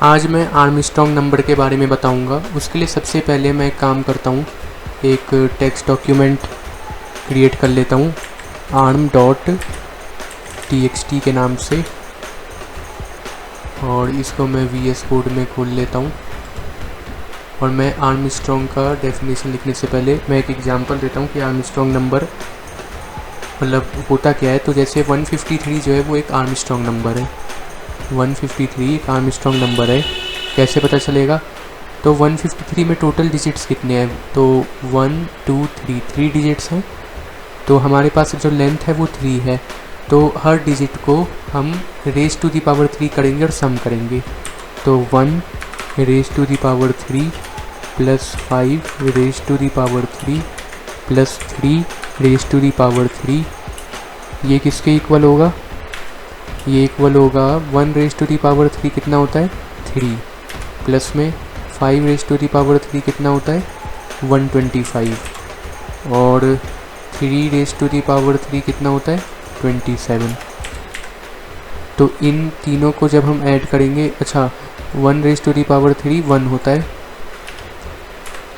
आज मैं Armstrong number के बारे में बताऊंगा। उसके लिए सबसे पहले मैं एक काम करता हूँ, एक टेक्स्ट डॉक्यूमेंट क्रिएट कर लेता हूँ arm.txt के नाम से, और इसको मैं VS कोड में खोल लेता हूँ। और मैं आर्मस्ट्रॉन्ग का डेफिनेशन लिखने से पहले मैं एक एग्जांपल देता हूँ कि आर्मस्ट्रॉन्ग नंबर मतलब होता क्या है। तो जैसे 153 जो है वो एक आर्मस्ट्रॉन्ग नंबर है, 153 एक आर्मस्ट्रॉन्ग नंबर है। कैसे पता चलेगा? तो 153 में टोटल डिजिट्स कितने हैं? तो 1 2 3 3 डिजिट्स हैं। तो हमारे पास जो लेंथ है वो 3 है। तो हर डिजिट को हम रेज़ टू दी पावर 3 करेंगे और सम करेंगे। तो 1 raise to the power 3 plus 5 raise to the power 3 plus 3 raise to the power 3, ये किसके इक्वल होगा? ये इक्वल होगा 1 रेज़ टू दी पावर 3 कितना होता है? 3, प्लस में 5 रेज़ टू दी पावर 3 कितना होता है? 125, और 3 रेज़ टू दी पावर 3 कितना होता है? 27। तो इन तीनों को जब हम ऐड करेंगे, अच्छा 1 रेज़ टू दी पावर 3 1 होता है।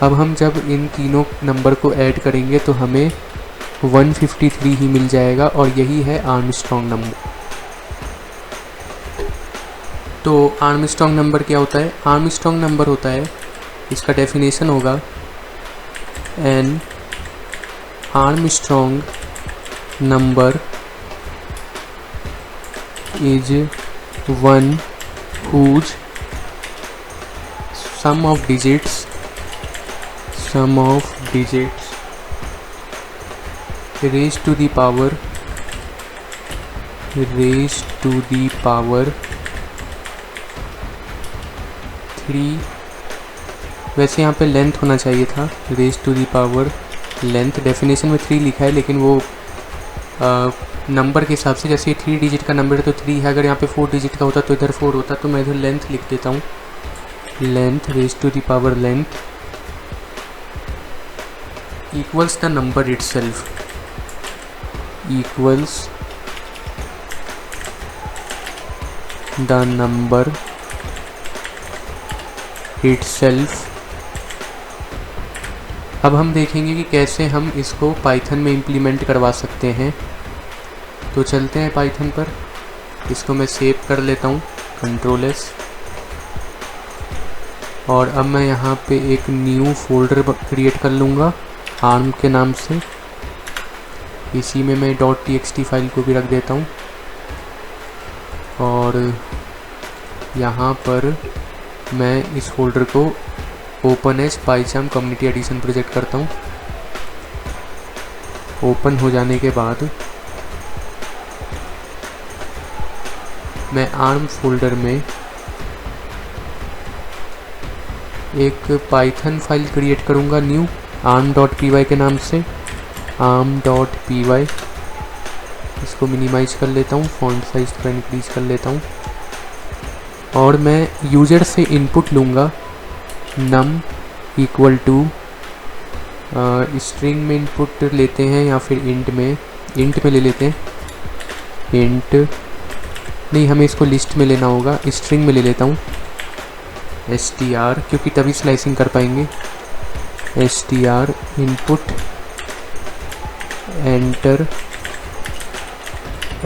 अब हम जब इन तीनों नंबर को ऐड करेंगे तो हमें 153 ही मिल जाएगा, और यही है आर्मस्ट्रॉन्ग नंबर। तो आर्मस्ट्रॉन्ग नंबर क्या होता है? आर्मस्ट्रॉन्ग नंबर होता है, इसका डेफिनेशन होगा an Armstrong number is one whose sum of digits raised to the power 3। वैसे यहाँ पे लेंथ होना चाहिए था, raise to the power length. Definition में 3 लिखा है, लेकिन वो नंबर के हिसाब से, जैसे 3 डिजिट का नंबर है तो 3 है। अगर यहाँ पे 4 डिजिट का होता तो इधर 4 होता। तो मैं इधर लेंथ लिख देता हूँ, length raise to the power length equals the number itself, equals the number itself. अब हम देखेंगे कि कैसे हम इसको पाइथन में इम्प्लीमेंट करवा सकते हैं। तो चलते हैं पाइथन पर। इसको मैं सेव कर लेता हूँ, Ctrl+S, और अब मैं यहाँ पे एक न्यू फोल्डर क्रिएट कर लूँगा आर्म के नाम से। इसी में मैं .txt फाइल को भी रख देता हूँ, और यहाँ पर मैं इस फोल्डर को open as PyCharm community edition project करता हूँ। ओपन हो जाने के बाद मैं आर्म फोल्डर में एक पाइथन फाइल क्रिएट करूँगा न्यू arm.py के नाम से, arm.py। इसको मिनिमाइज कर लेता हूँ, फॉन्ट साइज थोड़ा इंक्रीज कर लेता हूँ, और मैं यूज़र से इनपुट लूँगा num इक्वल टू स्ट्रिंग में इनपुट लेते हैं या फिर इंट में ले लेते हैं। इंट नहीं, हमें इसको लिस्ट में लेना होगा, स्ट्रिंग में ले लेता हूँ str, क्योंकि तभी स्लाइसिंग कर पाएंगे। str input enter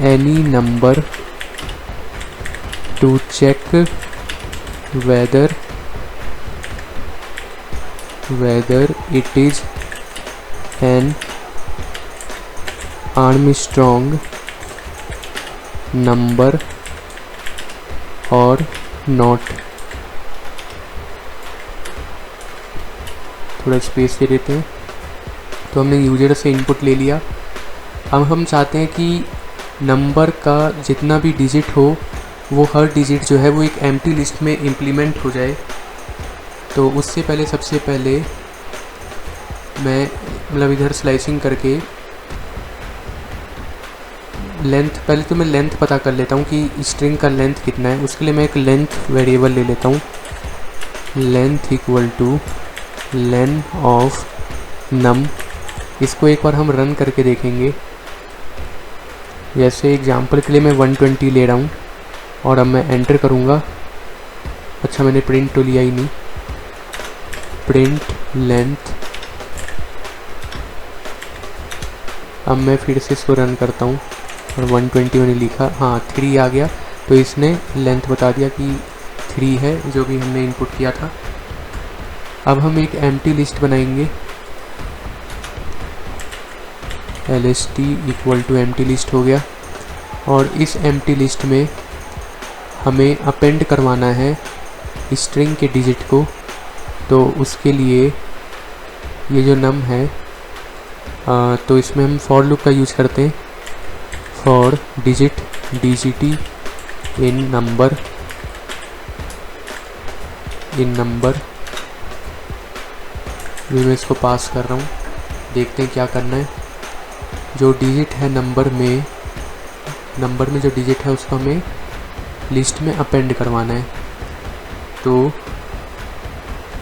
any number to check whether it is an Armstrong number or not। थोड़ा स्पेस दे देते हैं। तो हमने यूजर से इनपुट ले लिया। अब हम चाहते हैं कि नंबर का जितना भी डिजिट हो वो हर डिजिट जो है वो एक एम्प्टी लिस्ट में इम्प्लीमेंट हो जाए। तो उससे पहले सबसे पहले मैं मतलब इधर स्लाइसिंग करके लेंथ, पहले तो मैं लेंथ पता कर लेता हूँ कि स्ट्रिंग का लेंथ कितना है। उसके लिए मैं एक लेंथ वेरिएबल ले लेता हूँ, length equal to len of num. इसको एक बार हम रन करके देखेंगे। जैसे एग्जांपल के लिए मैं 120 ले रहा हूँ, और अब मैं एंटर करूँगा अच्छा मैंने प्रिंट तो लिया ही नहीं, प्रिंट लेंथ। अब मैं फिर से इसको रन करता हूँ और 120 मैंने लिखा, हाँ 3 आ गया, तो इसने लेंथ बता दिया कि 3 है जो भी हमने इनपुट किया था। अब हम एक एम्प्टी लिस्ट बनाएंगे, lst equal to empty list हो गया, और इस एम्प्टी लिस्ट में हमें अपेंड करवाना है स्ट्रिंग के डिजिट को। तो उसके लिए ये जो नम है तो इसमें हम फॉर लूप का यूज़ करते हैं, for digit dgt in number भी मैं इसको पास कर रहा हूँ। देखते हैं क्या करना है। जो डिजिट है नंबर में जो डिजिट है उसको हमें लिस्ट में अपेंड करवाना है। तो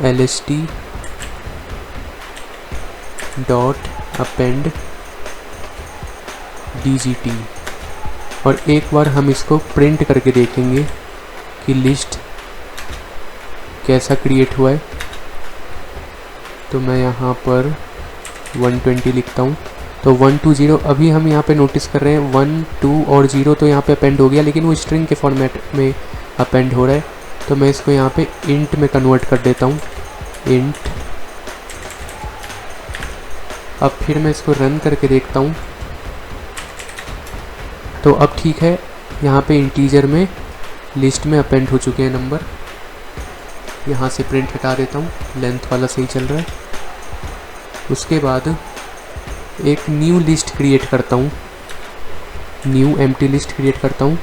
lst डॉट अपेंड dgt, और एक बार हम इसको प्रिंट करके देखेंगे कि लिस्ट कैसा क्रिएट हुआ है। तो मैं यहाँ पर 120 लिखता हूँ, तो 1 2 0 अभी हम यहाँ पे नोटिस कर रहे हैं 1 2 और 0 तो यहाँ पे अपेंड हो गया, लेकिन वो स्ट्रिंग के फॉर्मेट में अपेंड हो रहा है। तो मैं इसको यहाँ पे इंट में कन्वर्ट कर देता हूँ, इंट। अब फिर मैं इसको रन करके देखता हूँ, तो अब ठीक है, यहाँ पे इंटीजर में लिस्ट में अपेंड हो चुके हैं नंबर। यहाँ से प्रिंट हटा देता हूँ, लेंथ वाला सही चल रहा है। उसके बाद एक न्यू लिस्ट क्रिएट करता हूँ, न्यू एम्प्टी लिस्ट क्रिएट करता हूँ,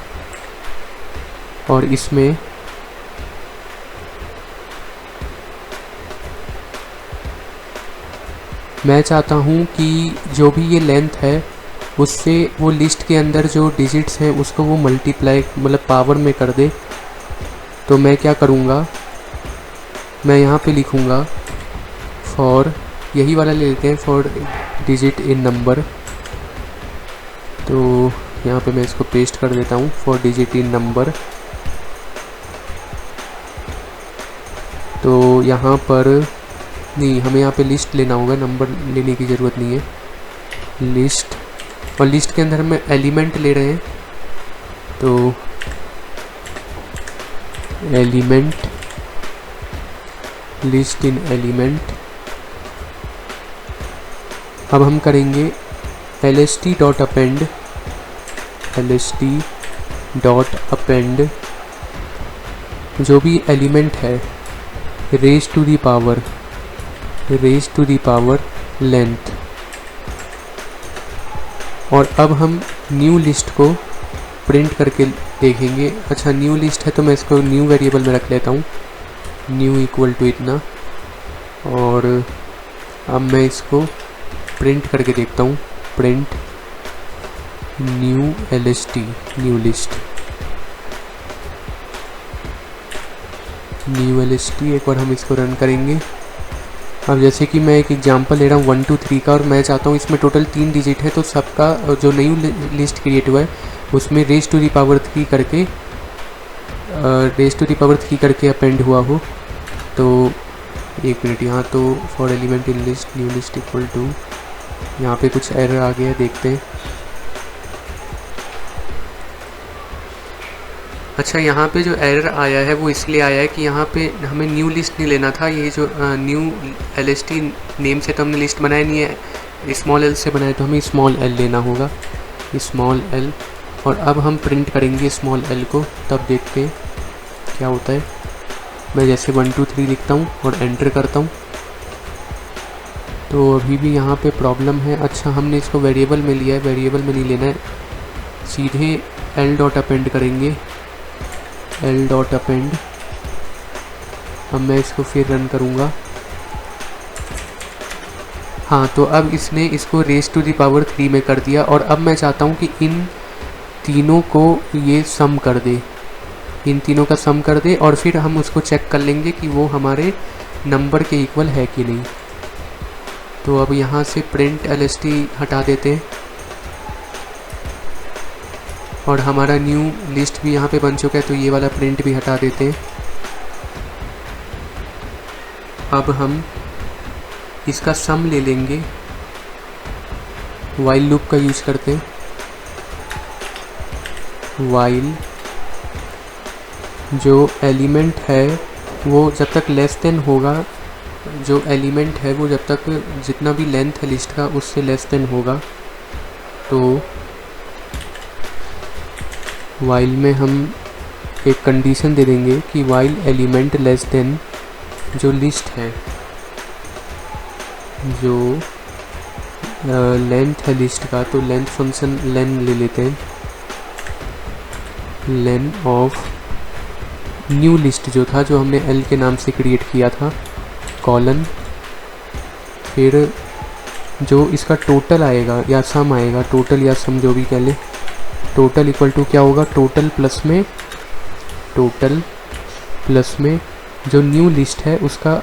और इसमें मैं चाहता हूँ कि जो भी ये लेंथ है उससे वो लिस्ट के अंदर जो डिजिट्स हैं उसको वो मल्टीप्लाई मतलब पावर में कर दे। तो मैं क्या करूँगा, मैं यहाँ पे लिखूँगा फॉर, यही वाला ले लेते हैं, फॉर डिजिट इन नंबर। तो यहाँ पे मैं इसको पेस्ट कर देता हूँ, फॉर डिजिट इन नंबर। तो यहाँ पर नहीं, हमें यहाँ पे लिस्ट लेना होगा, नंबर लेने की ज़रूरत नहीं है, लिस्ट। और लिस्ट के अंदर हम एलिमेंट ले रहे हैं, तो एलिमेंट, लिस्ट इन एलिमेंट। अब हम करेंगे lst dot append, lst dot append जो भी एलिमेंट है raise to the power length. और अब हम न्यू लिस्ट को प्रिंट करके देखेंगे। अच्छा न्यू लिस्ट है तो मैं इसको न्यू वेरिएबल में रख लेता हूँ, न्यू इक्वल टू इतना, और अब मैं इसको प्रिंट करके देखता हूँ, print new lst, new list, new lst। एक बार हम इसको रन करेंगे। अब जैसे कि मैं एक एग्जांपल ले रहा हूँ 1 2 3 का, और मैं चाहता हूँ इसमें टोटल 3 डिजिट है, तो सबका जो न्यू लिस्ट क्रिएट हुआ है उसमें रेज टू दी पावर 3 करके अपेंड हुआ हो। तो एक मिनट, यहाँ तो for element in list new list equal to, यहाँ पे कुछ एरर आ गया है, देखते हैं। अच्छा यहाँ पे जो एरर आया है वो इसलिए आया है कि यहाँ पे हमें न्यू लिस्ट नहीं लेना था, ये जो न्यू lst नेम से तो हमने लिस्ट बनाया नहीं है, स्मॉल l से बनाया, तो हमें स्मॉल l लेना होगा, स्मॉल l। और अब हम प्रिंट करेंगे स्मॉल l को, तब देखते हैं क्या होता है। मैं जैसे 1 2 3 लिखता हूँ और एंटर करता हूँ, तो अभी भी यहाँ पे प्रॉब्लम है। अच्छा हमने इसको वेरिएबल में लिया है, वेरिएबल में नहीं लेना है, सीधे l डॉट अपेंड करेंगे, l डॉट अपेंड। अब मैं इसको फिर रन करूँगा, हाँ तो अब इसने इसको रेज टू दी पावर 3 में कर दिया। और अब मैं चाहता हूँ कि इन तीनों को ये सम कर दे, इन तीनों का सम कर दे, और फिर हम उसको चेक कर लेंगे कि वो हमारे नंबर के इक्वल है कि नहीं। तो अब यहाँ से प्रिंट lst हटा देते हैं, और हमारा न्यू लिस्ट भी यहाँ पे बन चुका है, तो ये वाला प्रिंट भी हटा देते हैं। अब हम इसका सम ले लेंगे, वाइल लूप का यूज करते हैं। वाइल जो एलिमेंट है वो जब तक लेस देन होगा, जो एलिमेंट है वो जब तक जितना भी लेंथ है लिस्ट का उससे लेस देन होगा, तो वाइल में हम एक कंडीशन दे देंगे कि वाइल एलिमेंट लेस देन जो लिस्ट है, जो लेंथ है लिस्ट का, तो लेंथ फंक्शन लेन ले लेते हैं, लेन ऑफ न्यू लिस्ट जो था, जो हमने एल के नाम से क्रिएट किया था, कॉलन, फिर जो इसका टोटल आएगा या सम आएगा, टोटल या सम जो भी कह ले, टोटल इक्वल टू क्या होगा, टोटल प्लस में जो न्यू लिस्ट है उसका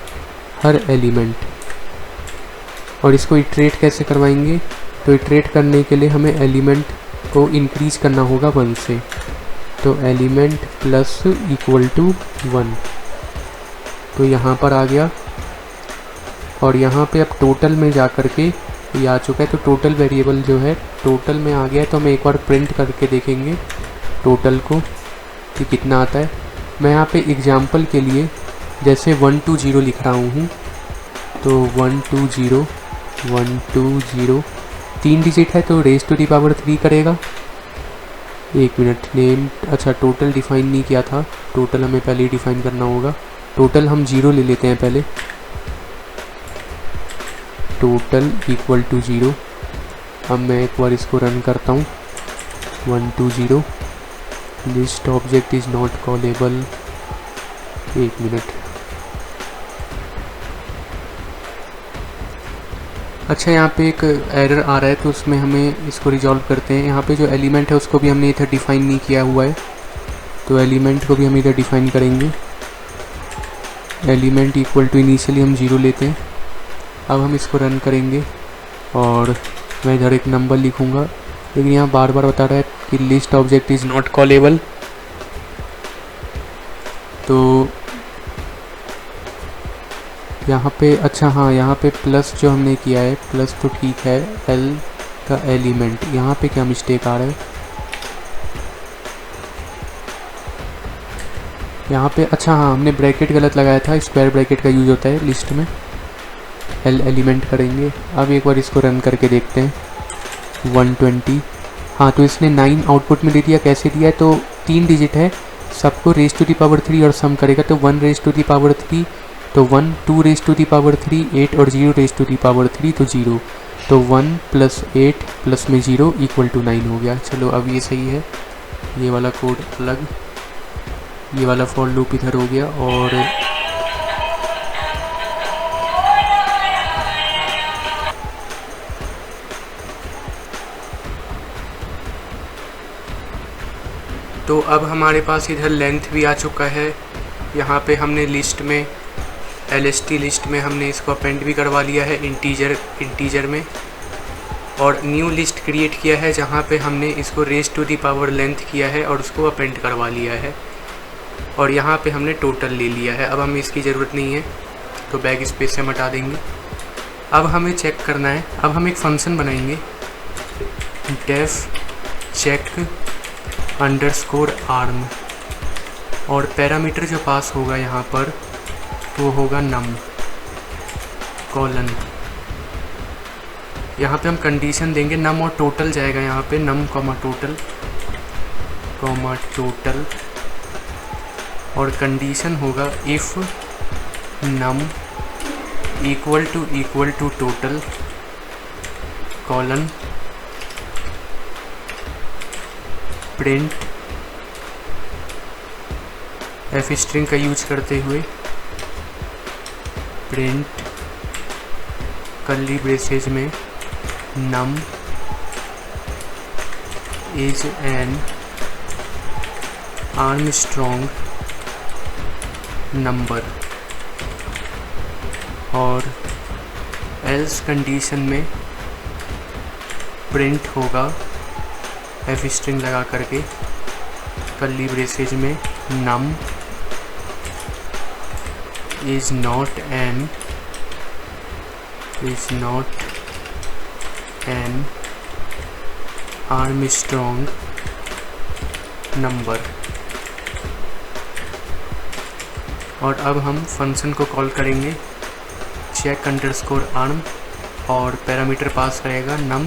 हर एलिमेंट। और इसको इटरेट कैसे करवाएंगे, तो इटरेट करने के लिए हमें एलिमेंट को इंक्रीज करना होगा 1 से, तो एलिमेंट प्लस इक्वल टू 1, तो यहाँ पर आ गया। और यहाँ पे अब टोटल में जा कर के ये आ चुका है, तो टोटल वेरिएबल जो है टोटल में आ गया है, तो हम एक बार प्रिंट करके देखेंगे टोटल को कि कितना आता है। मैं यहाँ पे एग्जाम्पल के लिए जैसे 120 लिख रहा हूँ, तो 120 3 डिजिट है तो रेज़ टू दी पावर 3 करेगा। एक मिनट, नेम, अच्छा टोटल डिफ़ाइन नहीं किया था, टोटल हमें पहले ही डिफ़ाइन करना होगा। टोटल हम 0 ले लेते हैं पहले, टोटल इक्वल टू 0। अब मैं एक बार इसको रन करता हूँ, 120 list object is not callable. एक मिनट, अच्छा यहाँ पे एक एरर आ रहा है, तो उसमें हमें इसको रिजॉल्व करते हैं। यहाँ पे जो एलिमेंट है उसको भी हमने इधर डिफ़ाइन नहीं किया हुआ है, तो एलिमेंट को भी हम इधर डिफ़ाइन करेंगे। एलिमेंट इक्वल टू इनिशियली हम 0 लेते हैं। अब हम इसको रन करेंगे और मैं इधर एक नंबर लिखूँगा, लेकिन यहाँ बार बार बता रहा है कि list object is not callable. तो यहाँ पे, अच्छा हाँ, यहाँ पे प्लस जो हमने किया है, प्लस तो ठीक है, एल का एलिमेंट, यहाँ पे क्या मिस्टेक आ रहा है यहाँ पे, अच्छा हाँ, हमने ब्रैकेट गलत लगाया था, स्क्वायर ब्रैकेट का यूज़ होता है लिस्ट में। एल एलिमेंट करेंगे। अब एक बार इसको रन करके देखते हैं, 120, हाँ, तो इसने 9 आउटपुट में दे दिया। कैसे दिया है, तो 3 डिजिट है, सबको रेज़ टू दी पावर 3 और सम करेगा, तो 1 रेज़ टू दी पावर 3, तो 1, 2 रेज़ टू दी पावर 3, 8 और 0 रेज़ टू दी पावर 3, तो 0, तो 1 + 8 प्लस में 0 इक्वल टू 9 हो गया। चलो अब ये सही है, ये वाला कोड अलग, ये वाला फॉर लूप इधर हो गया। और तो अब हमारे पास इधर लेंथ भी आ चुका है। यहाँ पे हमने लिस्ट में, LST लिस्ट में हमने इसको अपेंड भी करवा लिया है इंटीजर में, और न्यू लिस्ट क्रिएट किया है जहाँ पे हमने इसको raise to the power length किया है और उसको अपेंड करवा लिया है। और यहाँ पे हमने टोटल ले लिया है। अब हमें इसकी ज़रूरत नहीं है, तो बैक स्पेस से हटा देंगे। अब हमें चेक करना है, अब हम एक फंक्शन बनाएंगे, डेफ चेक अंडरस्कोर आर्म, और पैरामीटर जो पास होगा यहाँ पर वो होगा नम कॉलन। यहाँ पे हम कंडीशन देंगे नम और टोटल जाएगा यहाँ पे, नम कॉमा टोटल, और कंडीशन होगा if num equal to total colon print f string का यूज करते हुए प्रिंट कर्ली ब्रेसेज में num is an Armstrong number, और एल्स कंडीशन में प्रिंट होगा एफ स्ट्रिंग लगा करके कर्ली ब्रेसेज में num is not an is not an Armstrong number. और अब हम फंक्शन को कॉल करेंगे चेक अंडरस्कोर आर्म और पैरामीटर पास रहेगा नम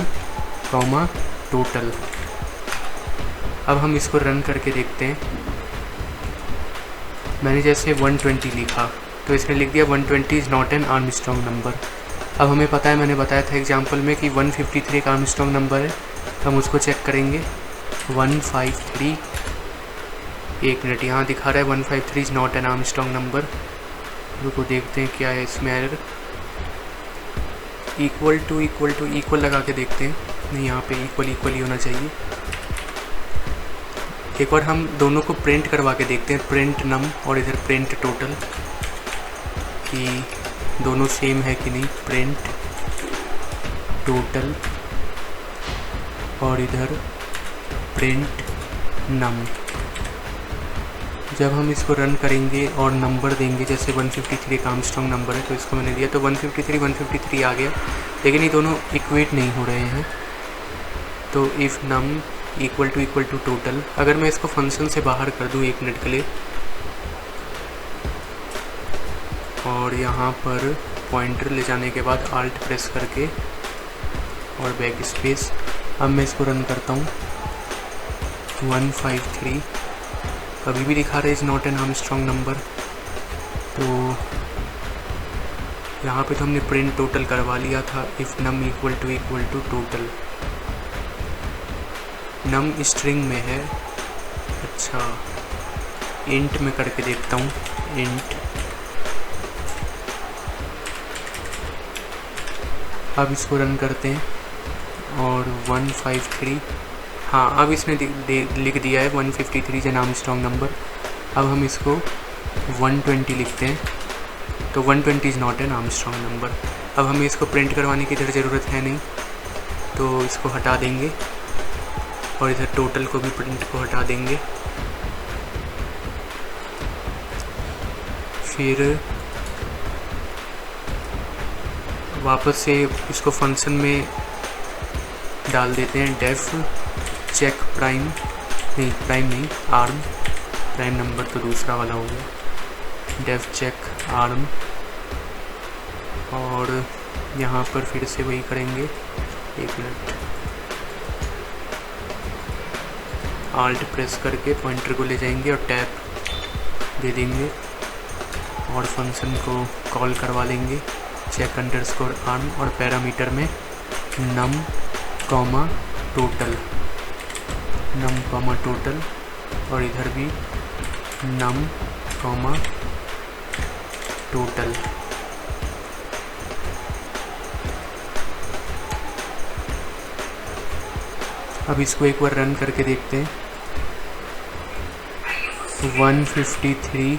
कॉमा टोटल। अब हम इसको रन करके देखते हैं। मैंने जैसे 120 लिखा तो इसने लिख दिया 120 is not an Armstrong number. अब हमें पता है, मैंने बताया था एग्जांपल में कि 153 एक आर्मस्ट्रॉन्ग नंबर है, तो हम उसको चेक करेंगे। 153, एक मिनट, यहाँ दिखा रहा है 153 is not an Armstrong number. रुको देखते हैं क्या है इसमें एरर। इक्वल लगा के देखते हैं। नहीं, यहाँ पे इक्वल ही होना चाहिए। एक बार हम दोनों को प्रिंट करवा के देखते हैं, प्रिंट नम और इधर प्रिंट टोटल, कि दोनों सेम है कि नहीं। प्रिंट टोटल और इधर प्रिंट नम। जब हम इसको रन करेंगे और नंबर देंगे, जैसे 153 एक आर्मस्ट्रॉन्ग नंबर है तो इसको मैंने दिया तो 153 आ गया, लेकिन ये दोनों इक्वेट नहीं हो रहे हैं। तो if num equal to total, अगर मैं इसको फंक्शन से बाहर कर दूं 1 मिनट के लिए और यहाँ पर पॉइंटर ले जाने के बाद आल्ट प्रेस करके और बैक स्पेस, अब मैं इसको रन करता हूँ। 153 अभी भी दिखा रहा है is not an Armstrong number. तो यहाँ पे तो हमने प्रिंट टोटल करवा लिया था। If num equal to total, num string में है। अच्छा, इंट में करके देखता हूँ। इंट, अब इसको रन करते हैं और 153, हाँ अब इसने लिख दिया है 153 एन आर्मस्ट्रॉन्ग नंबर। अब हम इसको 120 लिखते हैं तो 120 is not an Armstrong number. अब हमें इसको प्रिंट करवाने की इधर ज़रूरत है नहीं, तो इसको हटा देंगे और इधर टोटल को भी प्रिंट को हटा देंगे। फिर वापस से इसको फंक्शन में डाल देते हैं। डेफ चेक प्राइम नहीं आर्म, प्राइम नंबर तो दूसरा वाला हो गया। डेफ चेक आर्म और यहाँ पर फिर से वही करेंगे। 1 मिनट, आल्ट प्रेस करके पॉइंटर को ले जाएंगे और टैप दे देंगे और फंक्शन को कॉल करवा लेंगे चेक अंडरस्कोर आर्म और पैरामीटर में नम कॉमा टोटल और इधर भी नम कॉमा टोटल। अब इसको एक बार रन करके देखते हैं। 153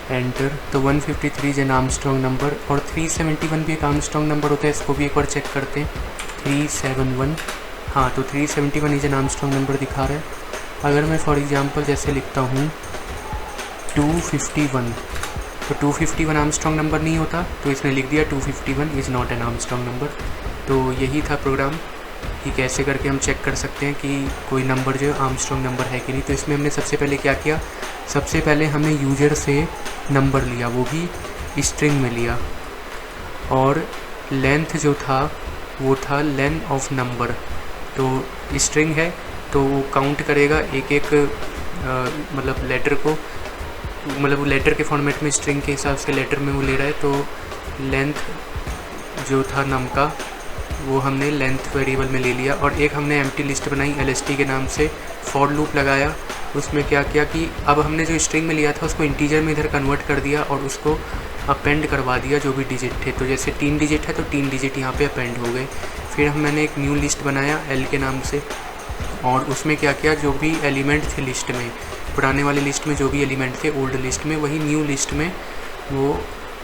एंटर, तो 153 इज एन आर्मस्ट्रॉन्ग नंबर और 371 भी एक आर्मस्ट्रॉन्ग नंबर होता है, इसको भी एक बार चेक करते हैं। 371, हाँ तो 371 इज एन आर्मस्ट्रॉन्ग नंबर दिखा रहा है। अगर मैं फॉर एग्जांपल जैसे लिखता हूँ 251, तो 251 आर्मस्ट्रॉन्ग नंबर नहीं होता, तो इसने लिख दिया 251 is not an Armstrong number. तो यही था प्रोग्राम कि कैसे करके हम चेक कर सकते हैं कि कोई नंबर जो आर्मस्ट्रॉन्ग नंबर है कि नहीं। तो इसमें हमने सबसे पहले क्या किया, सबसे पहले हमने यूजर से नंबर लिया, वो भी स्ट्रिंग में लिया, और लेंथ जो था वो था लेन ऑफ नंबर। तो स्ट्रिंग है तो वो काउंट करेगा एक एक मतलब लेटर को, मतलब लेटर के फॉर्मेट में स्ट्रिंग के हिसाब से लेटर में वो ले रहा है। तो लेंथ जो था नम का वो हमने लेंथ वेरिएबल में ले लिया, और एक हमने एम्प्टी लिस्ट बनाई LST के नाम से, फॉर लूप लगाया। उसमें क्या किया कि अब हमने जो स्ट्रिंग में लिया था उसको इंटीजर में इधर कन्वर्ट कर दिया और उसको अपेंड करवा दिया जो भी डिजिट थे। तो जैसे 3 डिजिट है तो 3 डिजिट यहाँ पे अपेंड हो गए। फिर मैंने एक न्यू लिस्ट बनाया L के नाम से, और उसमें क्या किया, जो भी एलिमेंट थे लिस्ट में, पुराने वाले लिस्ट में जो भी एलिमेंट थे ओल्ड लिस्ट में, वही न्यू लिस्ट में वो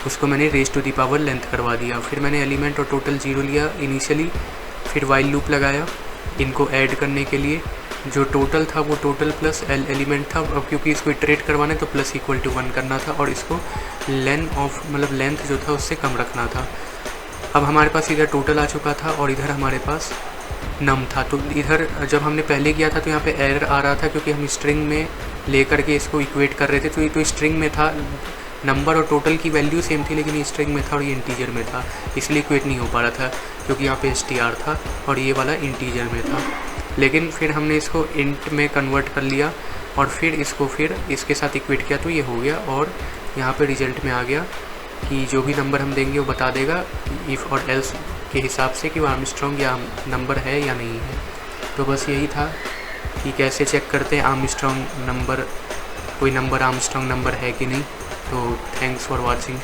उसको मैंने raise to the power length करवा दिया। फिर मैंने एलिमेंट और टोटल 0 लिया इनिशियली, फिर वाइल लूप लगाया इनको ऐड करने के लिए, जो टोटल था वो टोटल प्लस एल एलिमेंट था। अब क्योंकि इसको इटरेट करवाना है तो प्लस इक्वल टू 1 करना था और इसको लेंथ जो था उससे कम रखना था। अब हमारे पास इधर टोटल आ चुका था और इधर हमारे पास नम था। तो इधर जब हमने पहले किया था तो यहाँ पे एरर आ रहा था क्योंकि हम स्ट्रिंग में लेकर के इसको इक्वेट कर रहे थे। तो ये तो स्ट्रिंग में था, नंबर और टोटल की वैल्यू सेम थी, लेकिन ये स्ट्रिंग में था और ये इंटीजर में था, इसलिए इक्वेट नहीं हो पा रहा था क्योंकि यहाँ पे str था और ये वाला इंटीजर में था। लेकिन फिर हमने इसको इंट में कन्वर्ट कर लिया और फिर इसको फिर इसके साथ इक्वेट किया तो ये हो गया और यहाँ पे रिजल्ट में आ गया कि जो भी नंबर हम देंगे वो बता देगा इफ़ और एल्स के हिसाब से कि वो आर्मस्ट्रॉन्ग या नंबर है या नहीं है। तो बस यही था कि कैसे चेक करते हैं आर्मस्ट्रॉन्ग नंबर, कोई नंबर आर्मस्ट्रॉन्ग नंबर है कि नहीं। तो थैंक्स फॉर वॉचिंग।